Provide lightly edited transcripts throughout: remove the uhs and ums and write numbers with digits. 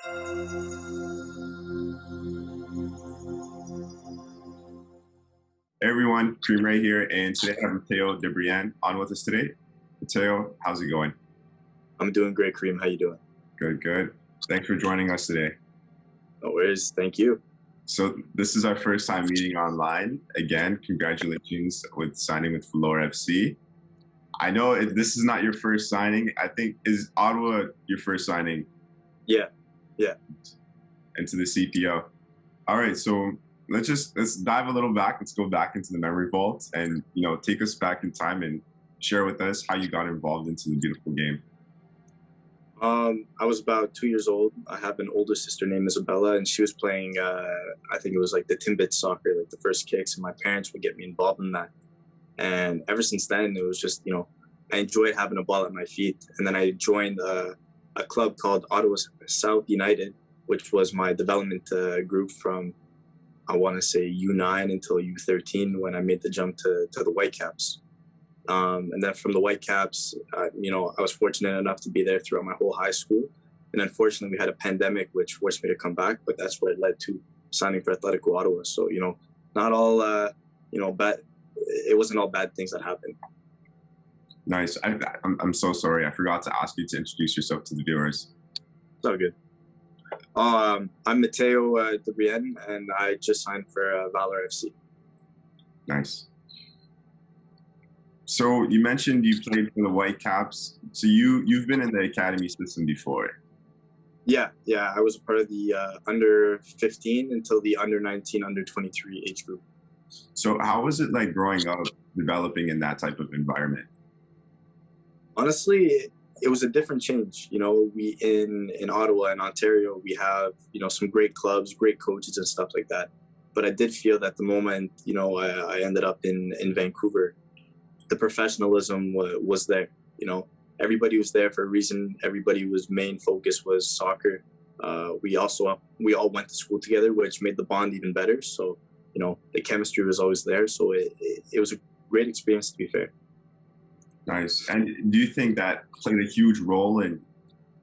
Hey everyone, Kareem Rae here, and today I have Matteo de Brienne on with us today. Matteo, how's it going? I'm doing great, Kareem. How you doing? Good, good. Thanks for joining us today. No worries. Thank you. So this is our first time meeting online. Again, congratulations with signing with Valour FC. I know this is not your first signing. I think, is Ottawa your first signing? Yeah. Into the CPO. All right, so let's dive a little back. Let's go back into the memory vault and take us back in time and share with us how you got involved into the beautiful game. I was about 2 years old. I have an older sister named Isabella, and she was playing, I think it was like the Timbit soccer, like the first kicks, and my parents would get me involved in that. And ever since then, it was just, I enjoyed having a ball at my feet. And then I joined a club called Ottawa South United, which was my development group from, I want to say, U9 until U13 when I made the jump to the Whitecaps. And then from the Whitecaps, I was fortunate enough to be there throughout my whole high school. And unfortunately, we had a pandemic, which forced me to come back. But that's what led to signing for Atletico Ottawa. So, not all, bad. It wasn't all bad things that happened. Nice. I'm so sorry. I forgot to ask you to introduce yourself to the viewers. It's all good. I'm Matteo de Brienne, and I just signed for Valour FC. Nice. So you mentioned you played for the Whitecaps. So you've been in the academy system before. Yeah. I was a part of the under 15 until the under 19, under 23 age group. So how was it like growing up, developing in that type of environment? Honestly, it was a different change. We in Ottawa and Ontario, we have some great clubs, great coaches, and stuff like that. But I did feel that the moment I ended up in Vancouver, the professionalism was there. Everybody was there for a reason. Everybody's main focus was soccer. We all went to school together, which made the bond even better. So the chemistry was always there. So it was a great experience, to be fair. Nice. And do you think that played a huge role in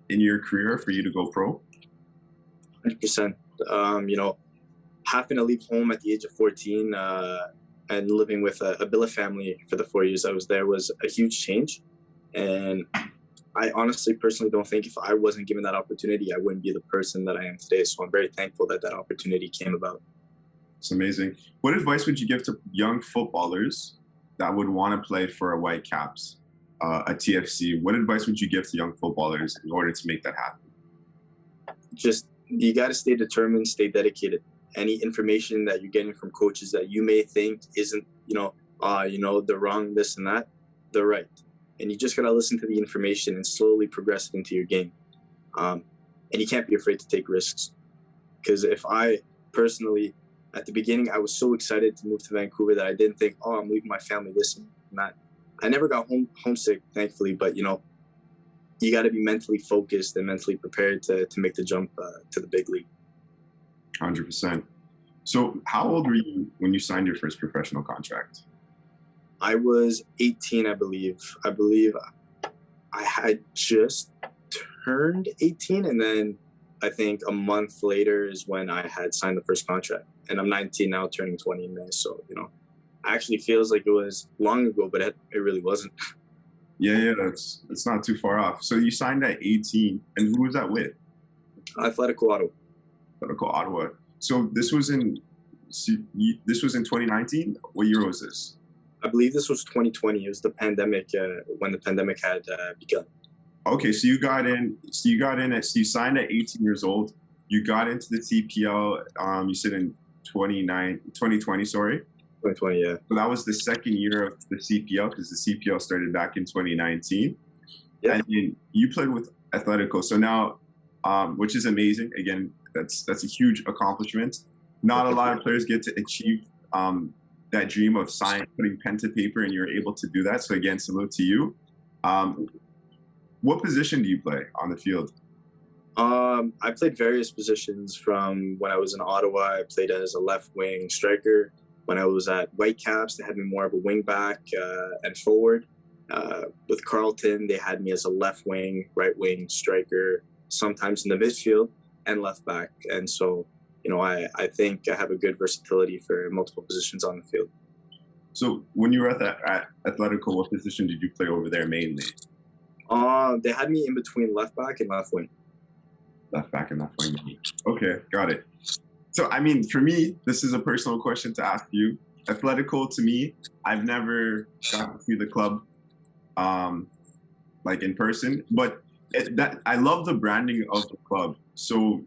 your career for you to go pro? 100%. Having to leave home at the age of 14 and living with a billet family for the 4 years I was there was a huge change. And I honestly, personally don't think if I wasn't given that opportunity, I wouldn't be the person that I am today. So I'm very thankful that opportunity came about. It's amazing. What advice would you give to young footballers that would want to play for a Whitecaps, a TFC? What advice would you give to young footballers in order to make that happen? Just, you got to stay determined, stay dedicated. Any information that you're getting from coaches that you may think isn't, they're wrong, this and that, they're right. And you just got to listen to the information and slowly progress it into your game. And you can't be afraid to take risks. Because if I personally, at the beginning, I was so excited to move to Vancouver that I didn't think, I'm leaving my family, this and that. I never got homesick, thankfully, but, you got to be mentally focused and mentally prepared to make the jump to the big league. 100%. So how old were you when you signed your first professional contract? I was 18, I believe. I had just turned 18, and then I think a month later is when I had signed the first contract. And I'm 19 now, turning 20 in May. So, actually feels like it was long ago, but it really wasn't. Yeah, it's not too far off. So you signed at 18, and who was that with? Atletico Ottawa. Atletico Ottawa. So this was in 2019? What year was this? I believe this was 2020. It was the pandemic, when the pandemic had begun. Okay, so you signed at 18 years old. You got into the TPL, you said in 2020, sorry? 2020, yeah. So that was the second year of the CPL, because the CPL started back in 2019. Yeah. And you played with Atletico. So now, which is amazing. Again, that's a huge accomplishment. Not a lot of players get to achieve that dream of putting pen to paper, and you're able to do that. So again, salute to you. What position do you play on the field? I played various positions. From when I was in Ottawa, I played as a left wing striker. When I was at Whitecaps, they had me more of a wing back and forward. With Carleton, they had me as a left wing, right wing striker, sometimes in the midfield. and left back. And so, I think I have a good versatility for multiple positions on the field. So when you were at Atletico, what position did you play over there mainly? They had me in between left back and left wing. Left back and left wing. Okay, got it. So, I mean, for me, this is a personal question to ask you. Atletico, to me, I've never got to see the club like in person, but I love the branding of the club. So,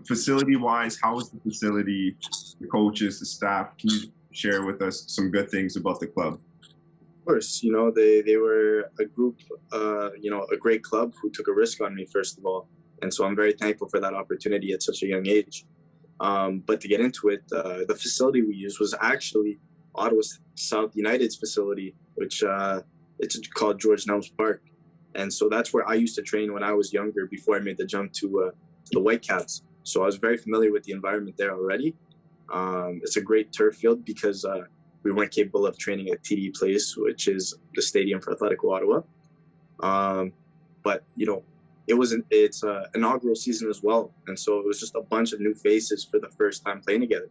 facility-wise, how is the facility, the coaches, the staff? Can you share with us some good things about the club? Of course, they were a group, a great club who took a risk on me, first of all. And so I'm very thankful for that opportunity at such a young age. But to get into it, the facility we used was actually Ottawa South United's facility, which it's called George Nelms Park. And so that's where I used to train when I was younger before I made the jump to the Whitecaps. So I was very familiar with the environment there already. It's a great turf field because we weren't capable of training at TD Place, which is the stadium for Atletico Ottawa. But, it's an inaugural season as well. And so it was just a bunch of new faces for the first time playing together.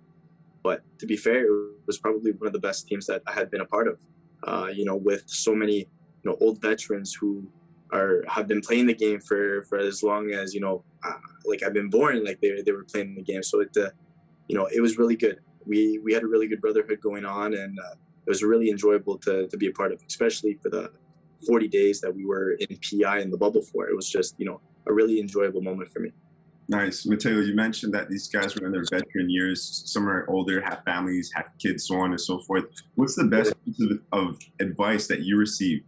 But to be fair, it was probably one of the best teams that I had been a part of, with so many, old veterans who have been playing the game for as long as, like I've been born, like they were playing the game. So it was really good. We had a really good brotherhood going on, and it was really enjoyable to be a part of, especially for the 40 days that we were in PI in the bubble for. It was just, a really enjoyable moment for me. Nice. Matteo, you mentioned that these guys were in their veteran years. Some are older, have families, have kids, so on and so forth. What's the best piece of advice that you received?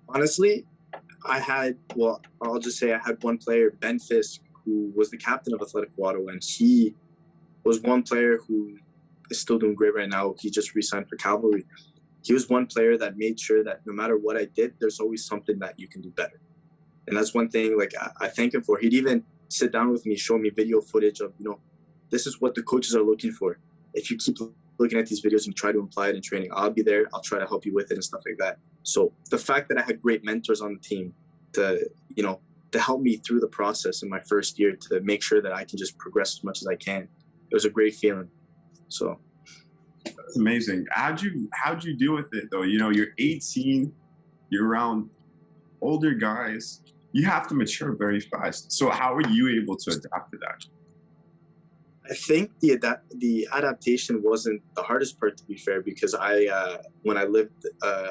Honestly, I'll just say I had one player, Ben Fisk, who was the captain of Atletico Ottawa, and he was one player who is still doing great right now. He just re-signed for Cavalry. He was one player that made sure that no matter what I did, there's always something that you can do better. And that's one thing, like, I thank him for. He'd even sit down with me, show me video footage of, this is what the coaches are looking for. If you keep looking at these videos and try to apply it in training, I'll be there. I'll try to help you with it and stuff like that. So the fact that I had great mentors on the team to help me through the process in my first year, to make sure that I can just progress as much as I can, it was a great feeling. So that's amazing. How'd you deal with it though? You're 18, you're around older guys. You have to mature very fast. So how were you able to adapt to that? I think the adaptation wasn't the hardest part, to be fair, because when I lived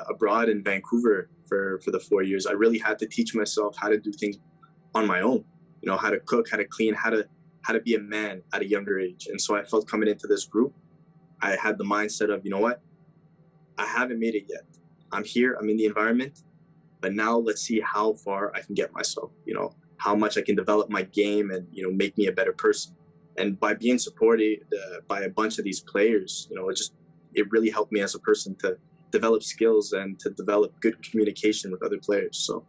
abroad in Vancouver for the 4 years, I really had to teach myself how to do things on my own. How to cook, how to clean, how to be a man at a younger age. And so I felt coming into this group, I had the mindset of, I haven't made it yet. I'm here, I'm in the environment, but now let's see how far I can get myself, how much I can develop my game and, make me a better person. And by being supported by a bunch of these players, it really helped me as a person to develop skills and to develop good communication with other players. So.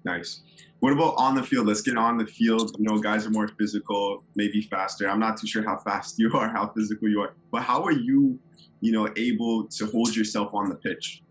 Nice. What about on the field? Let's get on the field. Guys are more physical, maybe faster. I'm not too sure how fast you are, how physical you are, but how are you, able to hold yourself on the pitch?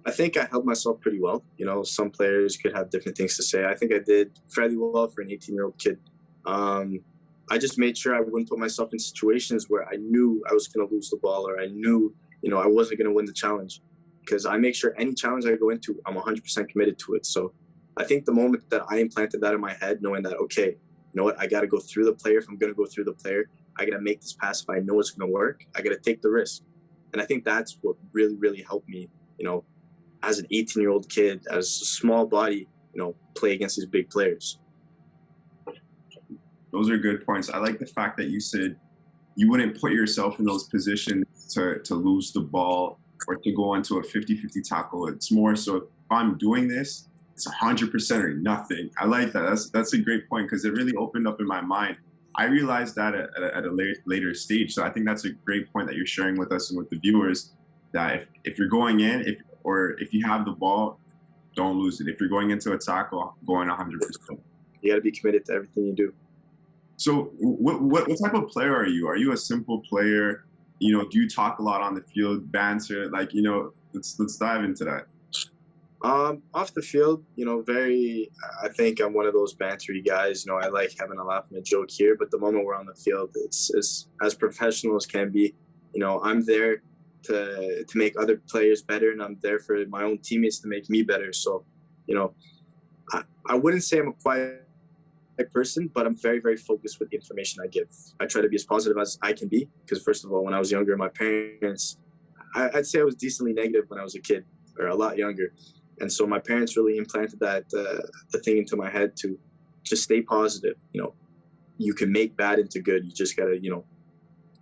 I think I held myself pretty well. Some players could have different things to say. I think I did fairly well for an 18-year-old kid. I just made sure I wouldn't put myself in situations where I knew I was going to lose the ball, or I knew, I wasn't going to win the challenge, because I make sure any challenge I go into, I'm 100% committed to it. So I think the moment that I implanted that in my head, knowing that, okay, you know what, I got to go through the player. If I'm going to go through the player, I got to make this pass. If I know it's going to work, I got to take the risk. And I think that's what really, really helped me, as an 18-year-old kid, as a small body, play against these big players. Those are good points. I like the fact that you said you wouldn't put yourself in those positions to lose the ball or to go into a 50-50 tackle. It's more so, if I'm doing this, it's 100% or nothing. I like that. That's a great point, because it really opened up in my mind. I realized that at a later stage. So I think that's a great point that you're sharing with us and with the viewers, that if you're going in, if you have the ball, don't lose it. If you're going into a tackle, go in 100%. You got to be committed to everything you do. So what type of player are you? Are you a simple player? Do you talk a lot on the field, banter? Let's dive into that. Off the field, I think I'm one of those bantery guys. I like having a laugh and a joke here, but the moment we're on the field, it's as professional as can be. I'm there to make other players better, and I'm there for my own teammates to make me better. So, you know, I wouldn't say I'm a quiet person, but I'm very, very focused with the information I give. I try to be as positive as I can be, because first of all, when I was younger, my parents, I'd say I was decently negative when I was a kid, or a lot younger. And so my parents really implanted that the thing into my head to just stay positive. You can make bad into good. You just gotta,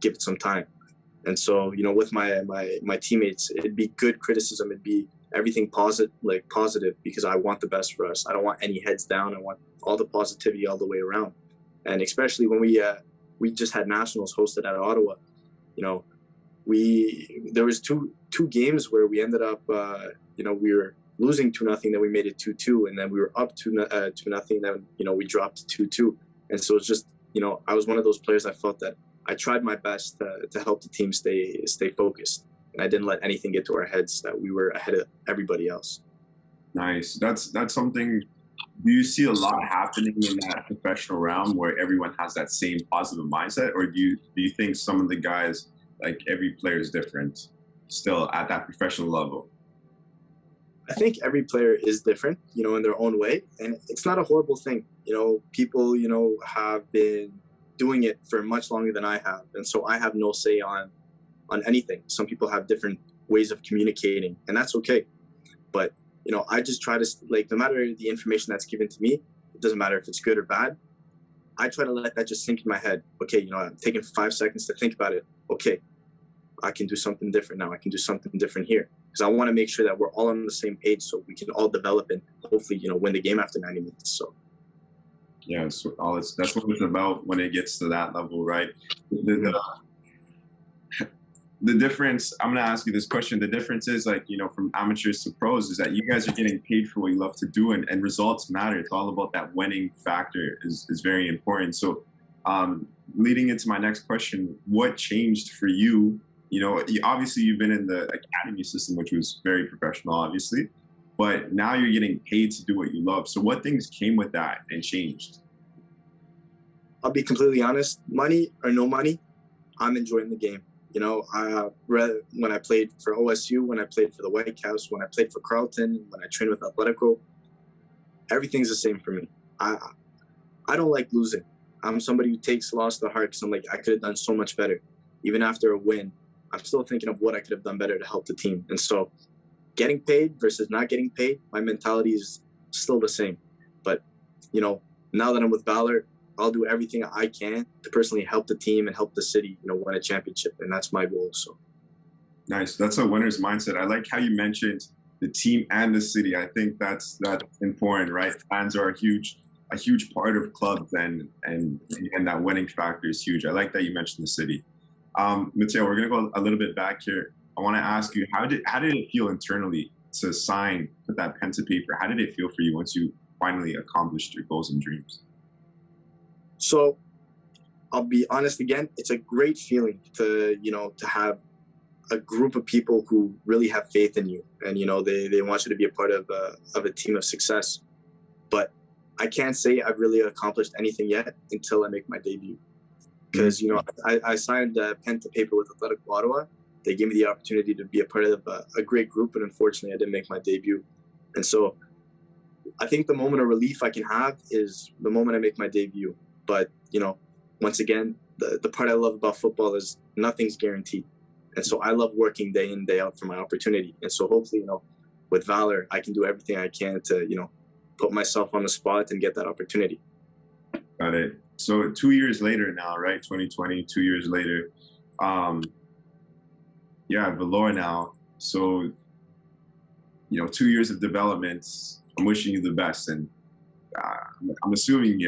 give it some time. And so, with my teammates, it'd be good criticism. It'd be everything positive, because I want the best for us. I don't want any heads down. I want all the positivity all the way around. And especially when we just had nationals hosted at Ottawa, there was two games where we ended up, we were losing 2-0, then we made it 2-2, and then we were up 2-0, then we dropped 2-2. And so it's just, I was one of those players. I felt that I tried my best to help the team stay focused, and I didn't let anything get to our heads that we were ahead of everybody else. Nice. That's something. Do you see a lot happening in that professional realm where everyone has that same positive mindset, or do you think some of the guys, like every player is different still at that professional level? I think every player is different, in their own way, and it's not a horrible thing. People, have been doing it for much longer than I have, and so I have no say on anything. Some people have different ways of communicating, and that's okay. But I just try to, no matter the information that's given to me, it doesn't matter if it's good or bad. I try to let that just sink in my head. Okay, I'm taking 5 seconds to think about it. Okay, I can do something different now. I can do something different here, because I want to make sure that we're all on the same page, so we can all develop and hopefully, win the game after 90 minutes. So. Yeah, that's what it's about when it gets to that level, right? The difference, I'm going to ask you this question. The difference is, from amateurs to pros, is that you guys are getting paid for what you love to do, and results matter. It's all about that winning factor is very important. So leading into my next question, what changed for you? Obviously you've been in the academy system, which was very professional, obviously, but now you're getting paid to do what you love. So what things came with that and changed? I'll be completely honest, money or no money, I'm enjoying the game. When I played for OSU, when I played for the White Caps, when I played for Carleton, when I trained with Atletico, everything's the same for me. I don't like losing. I'm somebody who takes loss to heart, because I'm like, I could have done so much better. Even after a win, I'm still thinking of what I could have done better to help the team. And so getting paid versus not getting paid, my mentality is still the same. But, now that I'm with Valour, I'll do everything I can to personally help the team and help the city, win a championship. And that's my goal. So. Nice. That's a winner's mindset. I like how you mentioned the team and the city. I think that's important, right? Fans are a huge part of clubs, and that winning factor is huge. I like that you mentioned the city. Matteo, we're going to go a little bit back here. I want to ask you, how did it feel internally to put that pen to paper? How did it feel for you once you finally accomplished your goals and dreams? So I'll be honest again, it's a great feeling to have a group of people who really have faith in you, and, they want you to be a part of a team of success. But I can't say I've really accomplished anything yet until I make my debut. Because, I signed pen to paper with Atletico Ottawa. They gave me the opportunity to be a part of a great group, but unfortunately I didn't make my debut. And so I think the moment of relief I can have is the moment I make my debut. But, once again, the part I love about football is nothing's guaranteed. And so I love working day in, day out for my opportunity. And so hopefully, with Valour, I can do everything I can to, put myself on the spot and get that opportunity. Got it. So 2 years later now, right? 2020, 2 years later. Valour now. So, 2 years of development. I'm wishing you the best. And I'm assuming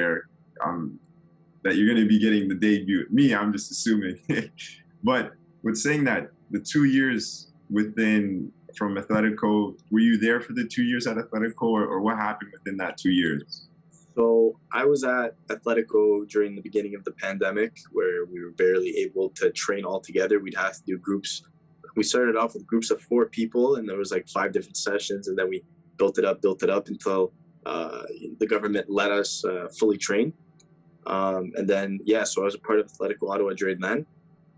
that you're going to be getting the debut. Me, I'm just assuming. But with saying that, the 2 years from Atletico, were you there for the 2 years at Atletico, or what happened within that 2 years? So I was at Atletico during the beginning of the pandemic, where we were barely able to train all together. We'd have to do groups. We started off with groups of 4 people, and there was 5 different sessions, and then we built it up until the government let us fully train. And then, so I was a part of Atletico Ottawa during then.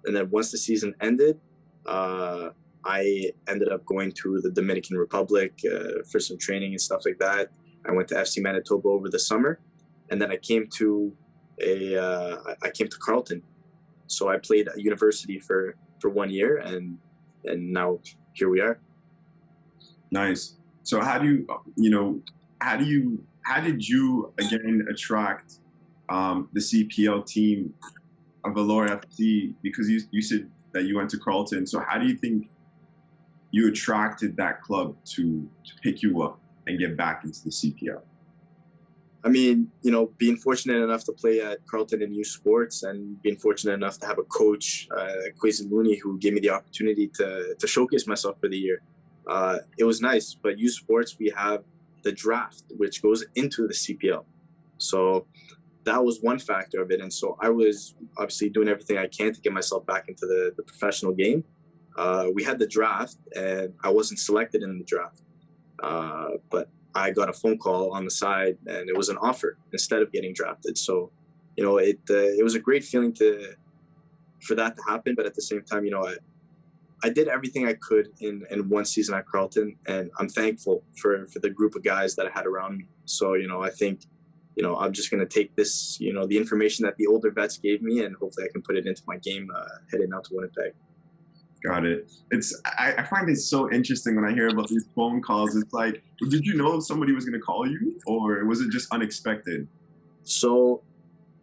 And then once the season ended, I ended up going to the Dominican Republic for some training and stuff like that. I went to FC Manitoba over the summer, and then I came to Carleton. So I played at university for 1 year, and now here we are. Nice. So how did you again attract the CPL team of Valour FC? Because you said that you went to Carleton. So how do you think you attracted that club to pick you up and get back into the CPL? I mean, being fortunate enough to play at Carleton in youth sports, and being fortunate enough to have a coach, Kwesi Looney, who gave me the opportunity to showcase myself for the year. It was nice, but youth sports, we have the draft, which goes into the CPL. So that was one factor of it. And so I was obviously doing everything I can to get myself back into the professional game. We had the draft, and I wasn't selected in the draft. But I got a phone call on the side, and it was an offer instead of getting drafted. So, it was a great feeling for that to happen. But at the same time, I did everything I could in one season at Carleton, and I'm thankful for the group of guys that I had around me. So, I think, I'm just going to take this, the information that the older vets gave me, and hopefully I can put it into my game heading out to Winnipeg. Got it. I find it so interesting when I hear about these phone calls. It's like, did you know somebody was going to call you, or was it just unexpected? So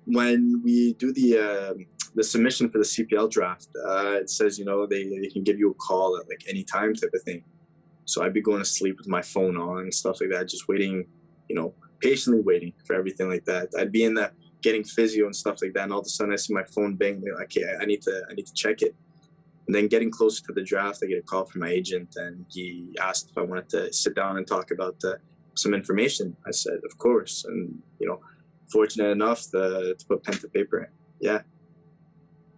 when we do the submission for the CPL draft, it says, they can give you a call at like any time type of thing. So I'd be going to sleep with my phone on and stuff like that, just waiting, patiently waiting for everything like that. I'd be in that getting physio and stuff like that, and all of a sudden I see my phone bang. Like, okay, I need to check it. And then getting closer to the draft, I get a call from my agent, and he asked if I wanted to sit down and talk about some information. I said, of course. And, fortunate enough to put pen to paper. Yeah.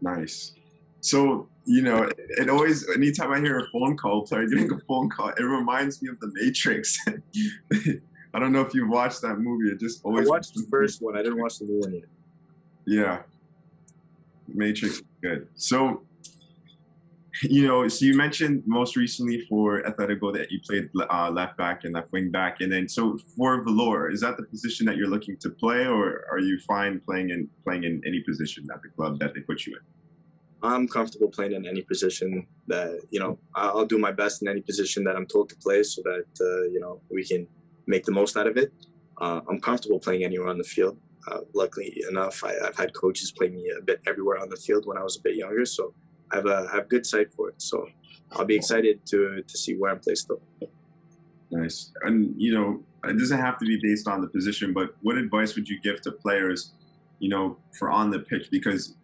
Nice. So, it always, anytime I hear a phone call, player getting a phone call, it reminds me of The Matrix. I don't know if you've watched that movie. It just always. I watched the first one. I didn't watch the new one yet. Yeah. Matrix is good. So, so you mentioned most recently for Atletico that you played left back and left wing back, and then so for Valour, is that the position that you're looking to play, or are you fine playing in any position at the club that they put you in? I'm comfortable playing in any position that I'll do my best in any position that I'm told to play, so that we can make the most out of it. I'm comfortable playing anywhere on the field. Luckily enough, I've had coaches play me a bit everywhere on the field when I was a bit younger, so I have good sight for it. So I'll be excited to see where I'm placed though. Nice. And, it doesn't have to be based on the position, but what advice would you give to players, for on the pitch? Because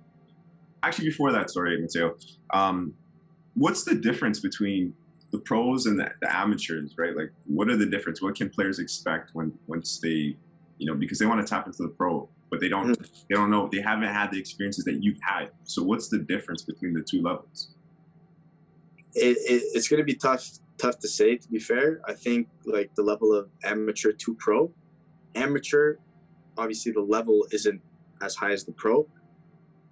actually before that, sorry, Matteo, what's the difference between the pros and the amateurs, right? Like, what are the difference? What can players expect once they, because they want to tap into the pro, but they don't know, they haven't had the experiences that you've had. So what's the difference between the two levels? It's going to be tough to say, to be fair. I think like the level of amateur to pro, amateur, obviously the level isn't as high as the pro,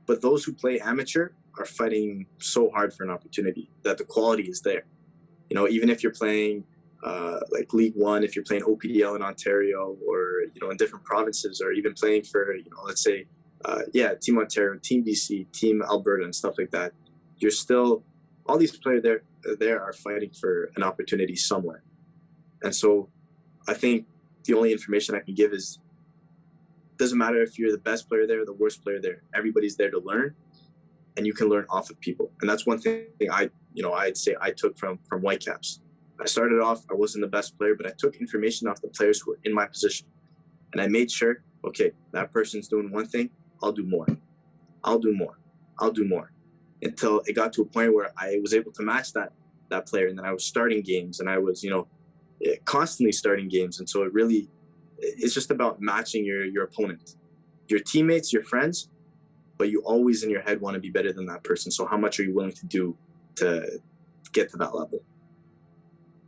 but those who play amateur are fighting so hard for an opportunity that the quality is there. Even if you're playing like League One, if you're playing OPDL in Ontario, or in different provinces, or even playing for let's say Team Ontario, Team BC, Team Alberta, and stuff like that, you're still, all these players there are fighting for an opportunity somewhere. And so I think the only information I can give is, doesn't matter if you're the best player there or the worst player there, everybody's there to learn, and you can learn off of people. And that's one thing I'd say I took from Whitecaps. I started off, I wasn't the best player, but I took information off the players who were in my position. And I made sure, okay, that person's doing one thing, I'll do more. I'll do more. I'll do more. Until it got to a point where I was able to match that player. And then I was starting games, and I was, constantly starting games. And so it's just about matching your opponent, your teammates, your friends, but you always in your head want to be better than that person. So how much are you willing to do to get to that level?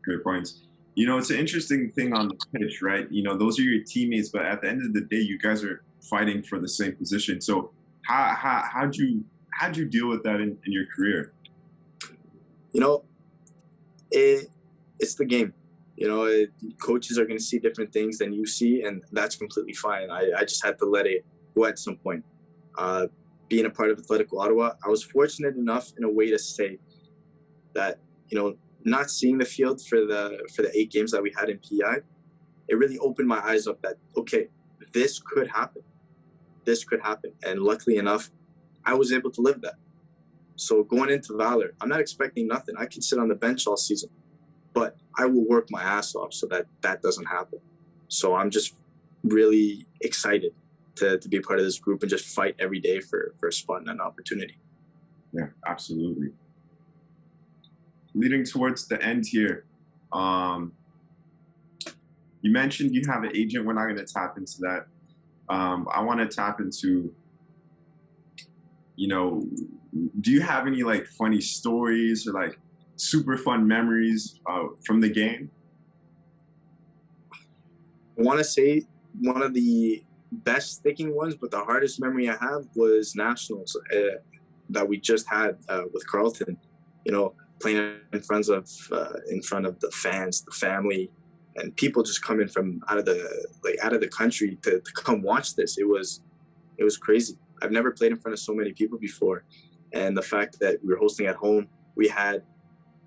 Great points. You know, it's an interesting thing on the pitch, right? You know, those are your teammates, but at the end of the day, you guys are fighting for the same position. So how'd you deal with that in your career? You know, it's the game. You know, coaches are going to see different things than you see, and that's completely fine. I just had to let it go at some point. Being a part of Atletico Ottawa, I was fortunate enough in a way to say that, you know, not seeing the field for the 8 games that we had in PI, it really opened my eyes up that, okay, this could happen. This could happen. And luckily enough, I was able to live that. So going into Valour, I'm not expecting nothing. I can sit on the bench all season, but I will work my ass off so that that doesn't happen. So I'm just really excited to be a part of this group and just fight every day for a spot and an opportunity. Yeah, absolutely. Leading towards the end here, you mentioned you have an agent. We're not going to tap into that. I want to tap into, you know, do you have any like funny stories or like super fun memories from the game? I want to say one of the best sticking ones, but the hardest memory I have was Nationals that we just had with Carleton. You know, playing in front of the fans, the family, and people just coming from out of the country to come watch this. It was crazy. I've never played in front of so many people before, and the fact that we were hosting at home, we had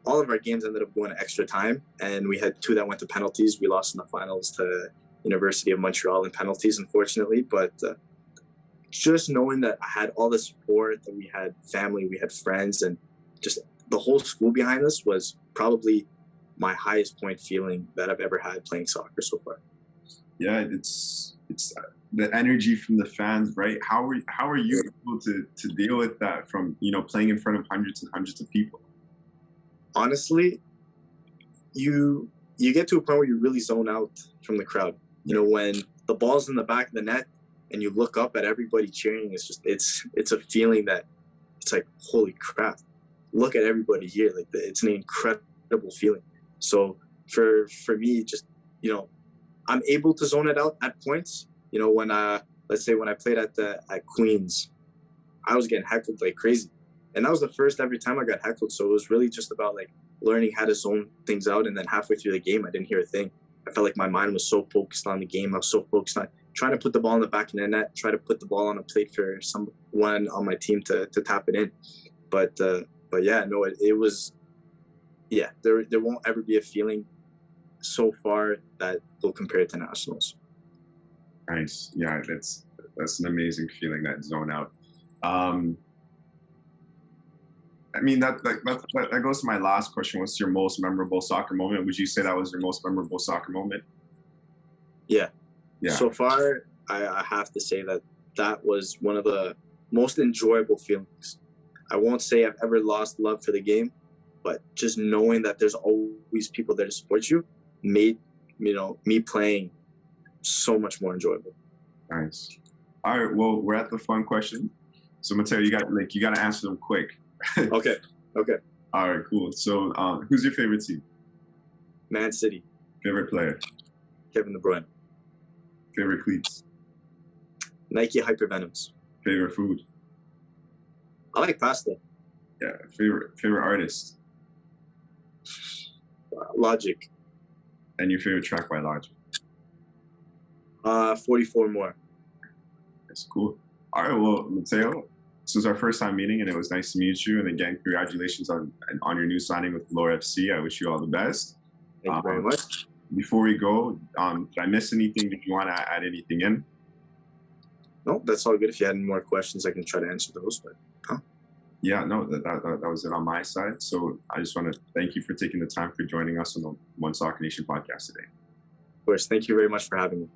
all of our games ended up going to extra time, and we had 2 that went to penalties. We lost in the finals to University of Montreal in penalties, unfortunately, but just knowing that I had all the support, that we had family, we had friends, and just the whole school behind us was probably my highest point feeling that I've ever had playing soccer so far. Yeah, it's the energy from the fans, right? How are you able to deal with that from, you know, playing in front of hundreds and hundreds of people? Honestly, you get to a point where you really zone out from the crowd. You know, when the ball's in the back of the net and you look up at everybody cheering, it's a feeling that it's like, holy crap, look at everybody here. Like, it's an incredible feeling. So for me, just, you know, I'm able to zone it out at points. You know, when let's say when I played at Queens, I was getting heckled like crazy, and that was the first every time I got heckled. So it was really just about like learning how to zone things out. And then halfway through the game, I didn't hear a thing. I felt like my mind was so focused on the game. I was so focused on trying to put the ball in the back of the net, try to put the ball on a plate for someone on my team to tap it in. But yeah, no, it was, yeah, there won't ever be a feeling so far that will compare it to Nationals. Nice. Yeah, that's an amazing feeling, that zone out. I mean, that goes to my last question. What's your most memorable soccer moment? Would you say that was your most memorable soccer moment? Yeah. Yeah. So far, I have to say that was one of the most enjoyable feelings. I won't say I've ever lost love for the game, but just knowing that there's always people there to support you made, you know, me playing so much more enjoyable. Nice. All right. Well, we're at the fun question. So Matteo, you got to answer them quick. Okay. All right, cool. So who's your favorite team? Man City. Favorite player? Kevin De Brienne. Favorite cleats? Nike Hypervenoms. Favorite food? I like pasta. Yeah. Favorite artist? Logic. And your favorite track by Logic? 44 More. That's cool. All right, well, Matteo, this was our first time meeting, and it was nice to meet you. And again, congratulations on your new signing with Valour FC. I wish you all the best. Thank you very much. Before we go, did I miss anything? Did you want to add anything in? No, that's all good. If you had any more questions, I can try to answer those. But yeah, no, that was it on my side. So I just want to thank you for taking the time for joining us on the One Soccer Nation podcast today. Of course. Thank you very much for having me.